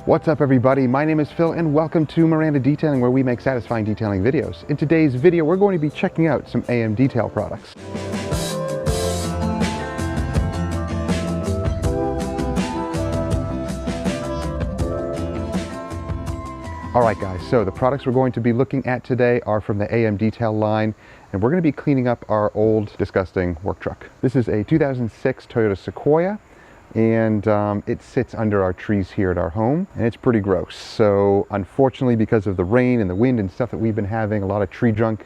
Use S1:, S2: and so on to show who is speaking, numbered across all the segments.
S1: What's up everybody, my name is Phil and welcome to Miranda Detailing, where we make satisfying detailing videos. In today's video we're going to be checking out some AM Detail products. Alright guys, so the products we're going to be looking at today are from the AM Detail line, and we're going to be cleaning up our old disgusting work truck. This is a 2006 Toyota Sequoia, and it sits under our trees here at our home, and it's pretty gross. So unfortunately, because of the rain and the wind and stuff that we've been having, a lot of tree junk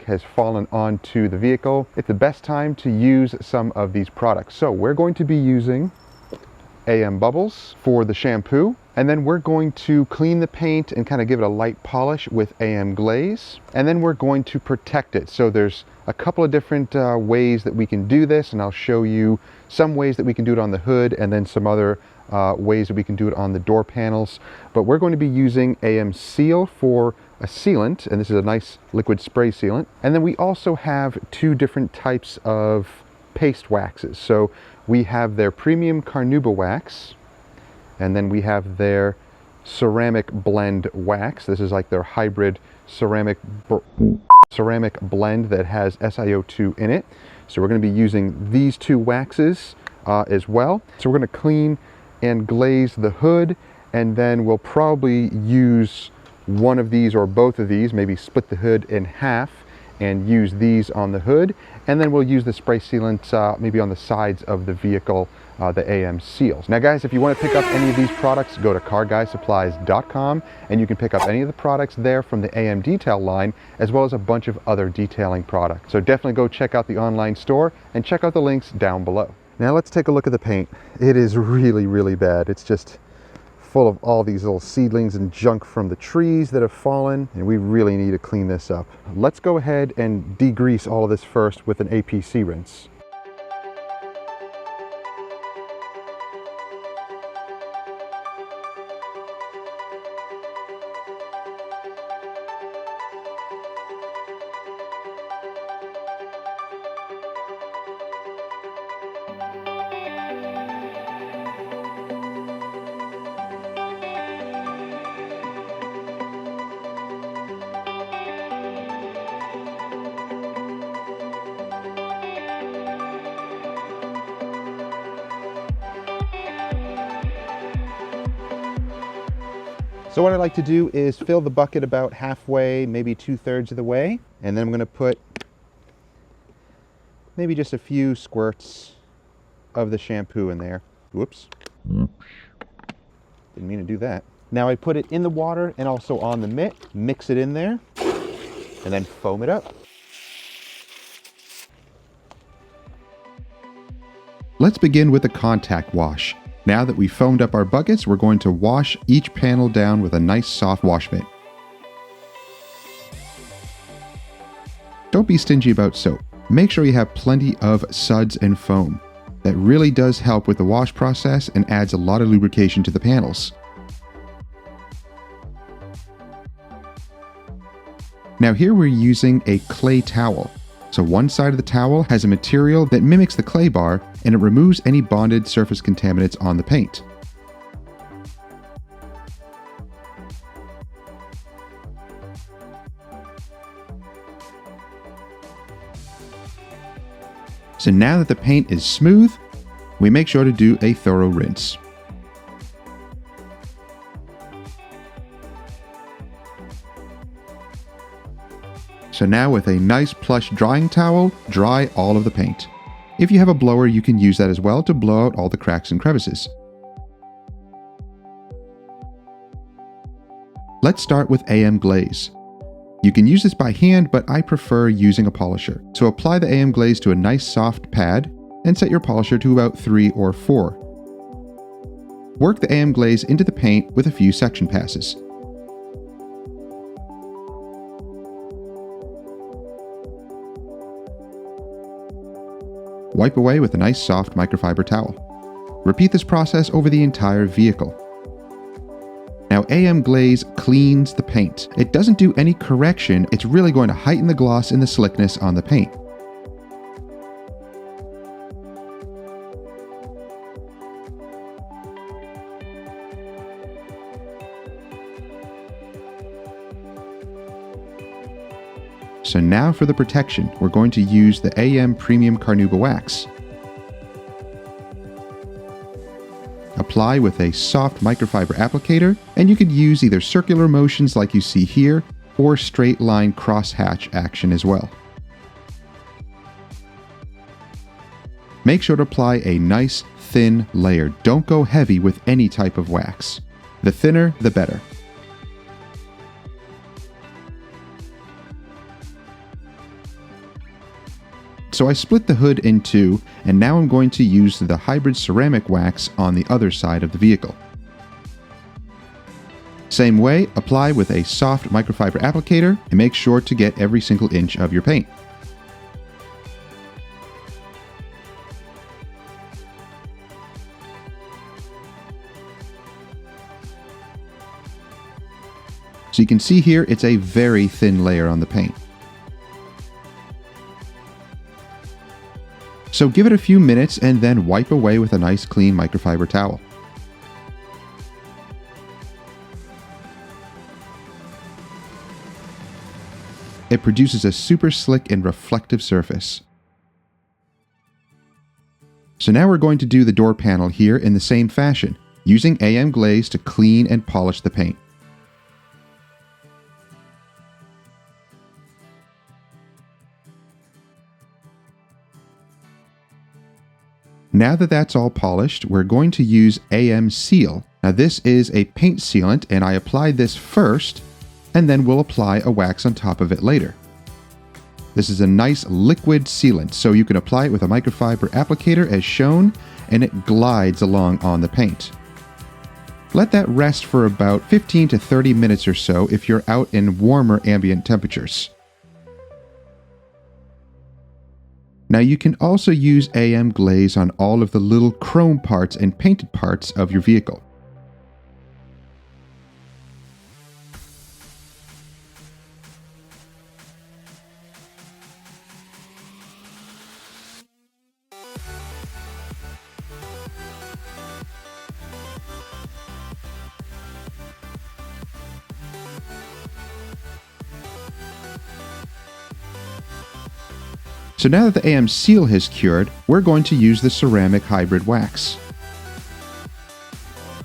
S1: has fallen onto the vehicle. It's the best time to use some of these products. So we're going to be using AM Bubbles for the shampoo, and then we're going to clean the paint and kind of give it a light polish with AM Glaze, and then we're going to protect it. So there's a couple of different ways that we can do this, and I'll show you some ways that we can do it on the hood and then some other ways that we can do it on the door panels. But we're going to be using AM Seal for a sealant, and this is a nice liquid spray sealant. And then we also have two different types of paste waxes. So we have their premium carnauba wax, and then we have their ceramic blend wax. This is like their hybrid ceramic blend that has SiO2 in it. So we're going to be using these two waxes as well. So we're going to clean and glaze the hood, and then we'll probably use one of these or both of these, maybe split the hood in half and use these on the hood, and then we'll use the spray sealant maybe on the sides of the vehicle, the AM Seals. Now guys, if you want to pick up any of these products, go to carguysupplies.com and you can pick up any of the products there from the AM Detail line, as well as a bunch of other detailing products. So definitely go check out the online store and check out the links down below. Now let's take a look at the paint. It is really, really bad. It's just full of all these little seedlings and junk from the trees that have fallen, and we really need to clean this up. Let's go ahead and degrease all of this first with an APC rinse. So what I like to do is fill the bucket about halfway, maybe 2/3 of the way, and then I'm going to put maybe just a few squirts of the shampoo in there. Whoops. Didn't mean to do that. Now I put it in the water and also on the mitt, mix it in there, and then foam it up.
S2: Let's begin with a contact wash. Now that we've foamed up our buckets, we're going to wash each panel down with a nice soft wash mitt. Don't be stingy about soap. Make sure you have plenty of suds and foam. That really does help with the wash process and adds a lot of lubrication to the panels. Now here we're using a clay towel. So one side of the towel has a material that mimics the clay bar, and it removes any bonded surface contaminants on the paint. So now that the paint is smooth, we make sure to do a thorough rinse. So now with a nice plush drying towel, dry all of the paint. If you have a blower, you can use that as well to blow out all the cracks and crevices. Let's start with AM Glaze. You can use this by hand, but I prefer using a polisher. So apply the AM Glaze to a nice soft pad and set your polisher to about 3 or 4. Work the AM Glaze into the paint with a few section passes. Wipe away with a nice soft microfiber towel. Repeat this process over the entire vehicle. Now AM Glaze cleans the paint. It doesn't do any correction, it's really going to heighten the gloss and the slickness on the paint. So now for the protection, we're going to use the AM Premium Carnauba Wax. Apply with a soft microfiber applicator, and you could use either circular motions like you see here, or straight line crosshatch action as well. Make sure to apply a nice thin layer. Don't go heavy with any type of wax. The thinner, the better. So I split the hood in two, and now I'm going to use the hybrid ceramic wax on the other side of the vehicle. Same way, apply with a soft microfiber applicator and make sure to get every single inch of your paint. So you can see here, it's a very thin layer on the paint. So give it a few minutes and then wipe away with a nice clean microfiber towel. It produces a super slick and reflective surface. So now we're going to do the door panel here in the same fashion, using AM Glaze to clean and polish the paint. Now that that's all polished, we're going to use AM Seal. Now this is a paint sealant, and I applied this first, and then we'll apply a wax on top of it later. This is a nice liquid sealant, so you can apply it with a microfiber applicator as shown, and it glides along on the paint. Let that rest for about 15 to 30 minutes or so if you're out in warmer ambient temperatures. Now you can also use AM Glaze on all of the little chrome parts and painted parts of your vehicle. So now that the AM Seal has cured, we're going to use the ceramic hybrid wax.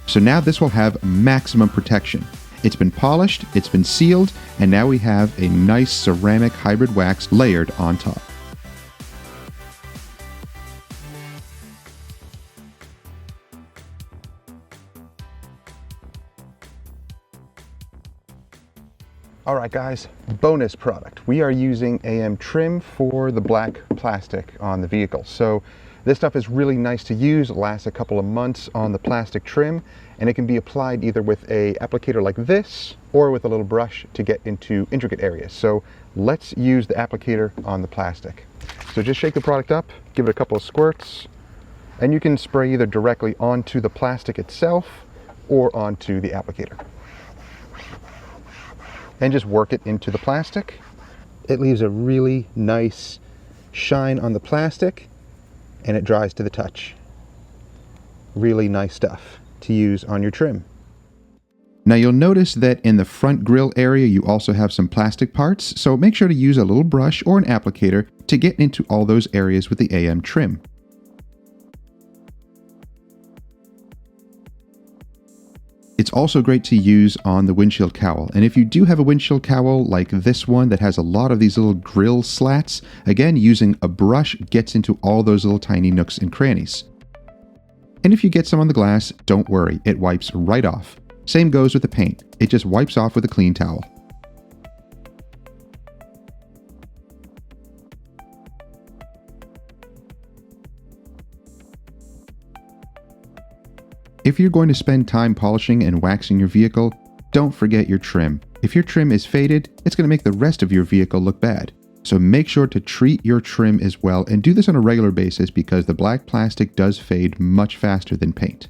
S2: So now this will have maximum protection. It's been polished, it's been sealed, and now we have a nice ceramic hybrid wax layered on top.
S1: Alright guys, bonus product. We are using AM trim for the black plastic on the vehicle. So this stuff is really nice to use, it lasts a couple of months on the plastic trim, and it can be applied either with a applicator like this or with a little brush to get into intricate areas. So let's use the applicator on the plastic. So just shake the product up, give it a couple of squirts, and you can spray either directly onto the plastic itself or onto the applicator. And just work it into the plastic. It leaves a really nice shine on the plastic, and it dries to the touch. Really nice stuff to use on your trim.
S2: Now you'll notice that in the front grille area you also have some plastic parts, so make sure to use a little brush or an applicator to get into all those areas with the AM trim. It's also great to use on the windshield cowl, and if you do have a windshield cowl like this one that has a lot of these little grill slats, again using a brush gets into all those little tiny nooks and crannies. And if you get some on the glass, don't worry, it wipes right off. Same goes with the paint, it just wipes off with a clean towel. If you're going to spend time polishing and waxing your vehicle, don't forget your trim. If your trim is faded, it's going to make the rest of your vehicle look bad. So make sure to treat your trim as well, and do this on a regular basis because the black plastic does fade much faster than paint.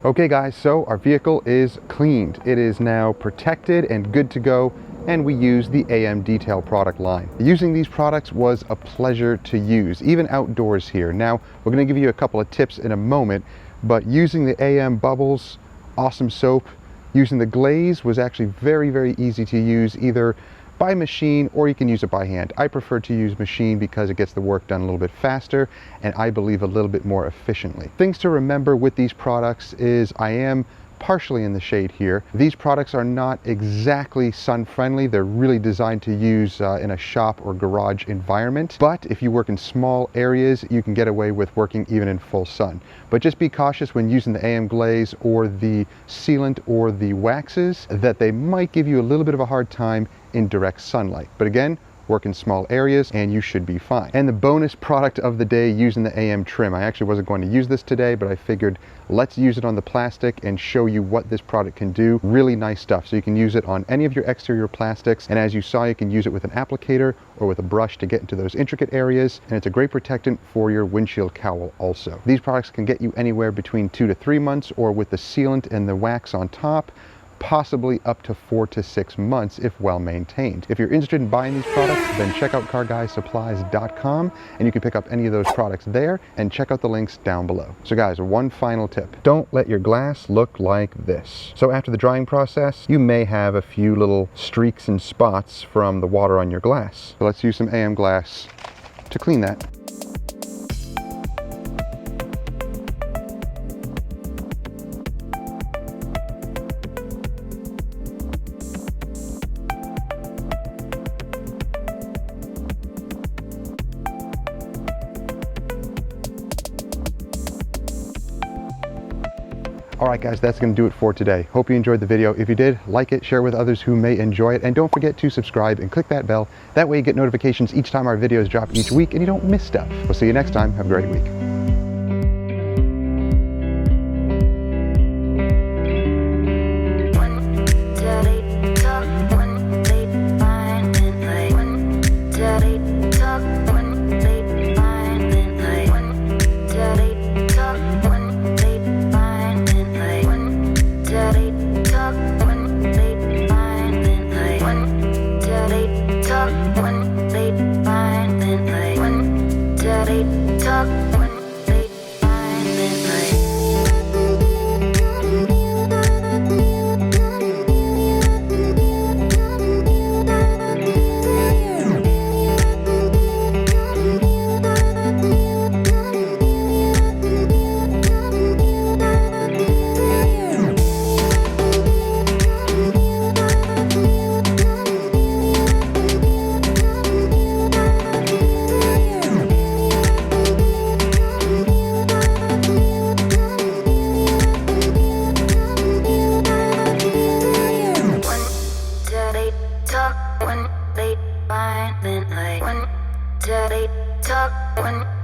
S1: Okay guys, so our vehicle is cleaned. It is now protected and good to go and we use the AM Detail product line. Using these products was a pleasure to use, even outdoors here. Now, we're going to give you a couple of tips in a moment, but using the AM bubbles, awesome soap. Using the glaze was actually very, very easy to use, either by machine or you can use it by hand. I prefer to use machine because it gets the work done a little bit faster and I believe a little bit more efficiently. Things to remember with these products is I am partially in the shade here. These products are not exactly sun friendly. They're really designed to use in a shop or garage environment. But if you work in small areas, you can get away with working even in full sun. But just be cautious when using the AM glaze or the sealant or the waxes that they might give you a little bit of a hard time in direct sunlight. But again, work in small areas and you should be fine. And the bonus product of the day, using the AM trim. I actually wasn't going to use this today, but I figured let's use it on the plastic and show you what this product can do. Really nice stuff. So you can use it on any of your exterior plastics, and as you saw, you can use it with an applicator or with a brush to get into those intricate areas, and it's a great protectant for your windshield cowl also. These products can get you anywhere between 2 to 3 months, or with the sealant and the wax on top, possibly up to 4 to 6 months if well maintained. If you're interested in buying these products, then check out carguysupplies.com and you can pick up any of those products there, and check out the links down below. So guys, one final tip. Don't let your glass look like this. So after the drying process, you may have a few little streaks and spots from the water on your glass. So let's use some AM glass to clean that. Alright guys, that's going to do it for today. Hope you enjoyed the video. If you did, like it, share with others who may enjoy it, and don't forget to subscribe and click that bell. That way you get notifications each time our videos drop each week and you don't miss stuff. We'll see you next time. Have a great week. Talk when